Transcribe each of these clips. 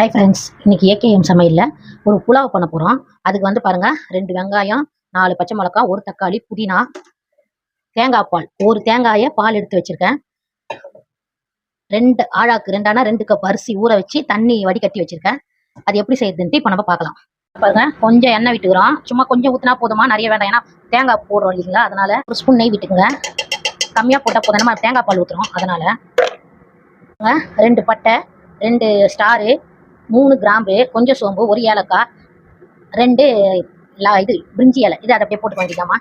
Hi friends, இன்னைக்கு AKM சமையலில் ஒரு புலாவ் பண்ண போகிறோம். அதுக்கு வந்து பாருங்கள், 2 வெங்காயம், 4 பச்சை மிளகா, 1 தக்காளி, புதினா, தேங்காய் பால், 1 தேங்காயை பால் எடுத்து வச்சுருக்கேன். 2 ஆழாக்கு 2 கப் அரிசி ஊற வச்சு தண்ணி வடிகட்டி வச்சுருக்கேன். அது எப்படி செய்யுதுன்ட்டு இப்போ நம்ம பார்க்கலாம். பாருங்க, கொஞ்சம் எண்ணெய் விட்டுக்கிறோம். சும்மா கொஞ்சம் ஊற்றினா போதுமா, நிறைய வேண்டாம். ஏன்னா தேங்காய் போடுறோம் இல்லைங்களா, அதனால் ஒரு ஸ்பூன் நெய் விட்டுக்குங்க. கம்மியாக போட்டால் போதும், நம்ம தேங்காய் பால் ஊற்றுறோம். அதனால் 2 பட்டை, 2 ஸ்டாரு, 3 கிராம்பு, கொஞ்சம் சோம்பு, 1 ஏலக்காய், 2 இது பிரிஞ்சி இலை. இது அதை அப்படியே போட்டு வேண்டியதாம்மா.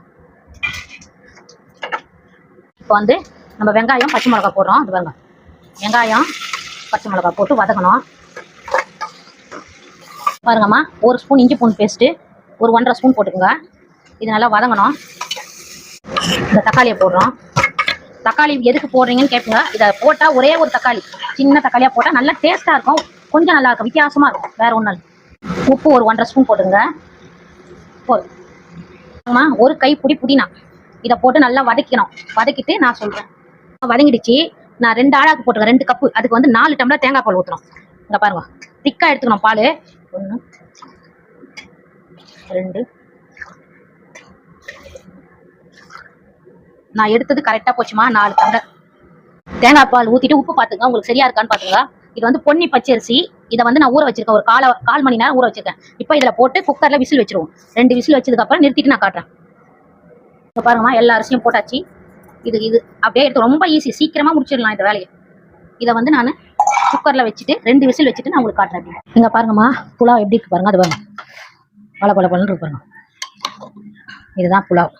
இப்போ வந்து நம்ம வெங்காயம் பச்சை மிளகா போடுறோம். அது பாருங்க, வெங்காயம் பச்சை மிளகா போட்டு வதக்கணும். பாருங்கம்மா, 1 ஸ்பூன் இஞ்சி பூண்டு பேஸ்ட்டு, ஒரு 1.5 ஸ்பூன் போட்டுக்கோங்க. இது நல்லா வதங்கணும். இந்த தக்காளியை போடுறோம். தக்காளி எதுக்கு போடுறீங்கன்னு கேட்பீங்க. இதை போட்டால் ஒரே ஒரு தக்காளி, சின்ன தக்காளியாக போட்டால் நல்லா டேஸ்ட்டாக இருக்கும். கொஞ்சம் நல்லா இருக்கும், வித்தியாசமாக இருக்கும். வேறு ஒன்றும் இல்லை. உப்பு ஒரு 1.5 ஸ்பூன் போட்டுங்க. போதுமா. 1 கைப்பிடி புதினா. இதை போட்டு நல்லா வதக்கணும். வதக்கிட்டு நான் சொல்கிறேன். வதங்கிடுச்சு. நான் 2 ஆழாக்கு போட்டுருக்கேன், 2 கப்பு. அதுக்கு வந்து 4 டம்ளர் தேங்காய் பால் ஊற்றணும். இங்கே பாருங்க, திக்காக எடுத்துக்கணும் பால். 1 2 நான் எடுத்தது கரெக்டாக போச்சுமா. 4 டம்ளர் தேங்காய் பால் ஊற்றிட்டு உப்பு பார்த்துங்க, உங்களுக்கு சரியா இருக்கான்னு பார்த்துங்க. இது வந்து பொன்னி பச்சரிசி. இதை வந்து நான் ஊற வச்சிருக்கேன், ஒரு கால் மணி நேரம் ஊற வச்சிருக்கேன். இப்போ இதில் போட்டு குக்கரில் விசில் வச்சிருவோம். 2 விசில் வச்சதுக்கப்புறம் நிறுத்திட்டு நான் காட்டுறேன். இப்போ பாருங்கம்மா, எல்லா அரிசியும் போட்டாச்சு. இது அப்படியே எடுத்து ரொம்ப ஈஸி, சீக்கிரமாக முடிச்சிடலாம் இந்த வேலையை. இதை வந்து நான் குக்கரில் வச்சுட்டு 2 விசில் வச்சுட்டு நான் உங்களுக்கு காட்டுறேன். இங்கே பாருங்கம்மா, புலாவ் எப்படி இருக்கு பாருங்க. அது பாருங்க, பல இருக்கு பாருங்க. இதுதான் புலாவ்.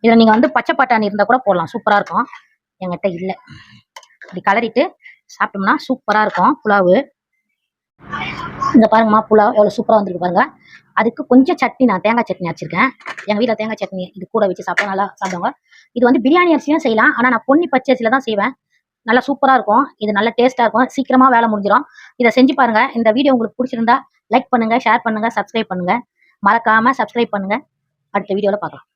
இதில் நீங்கள் வந்து பச்சை பட்டாணி இருந்தால் கூட போடலாம், சூப்பராக இருக்கும். என்கிட்ட இல்லை. இப்படி கலரிட்டு சாப்பிட்டோம்னா சூப்பராக இருக்கும் புலாவு. இந்த பாருங்கம்மா, புலாவ் எவ்வளோ சூப்பராக வந்துருக்கு பாருங்க. அதுக்கு கொஞ்சம் சட்னி, நான் தேங்காய் சட்னி வச்சுருக்கேன். எங்கள் வீட்டில் தேங்காய் சட்னி இது கூட வச்சு சாப்பிட்டா நல்லா சாப்பிடுவாங்க. இது வந்து பிரியாணி அரிசியும் செய்யலாம், ஆனால் நான் பொன்னி பச்சரிசியில் தான் செய்வேன். நல்லா சூப்பராக இருக்கும். இது நல்லா டேஸ்ட்டாக இருக்கும். சீக்கிரமாக வேலை முடிஞ்சிடும். இதை செஞ்சு பாருங்கள். இந்த வீடியோ உங்களுக்கு பிடிச்சிருந்தா லைக் பண்ணுங்கள், ஷேர் பண்ணுங்கள், சப்ஸ்கிரைப் பண்ணுங்கள். மறக்காமல் சப்ஸ்கிரைப் பண்ணுங்கள். அடுத்த வீடியோவில் பார்க்கலாம்.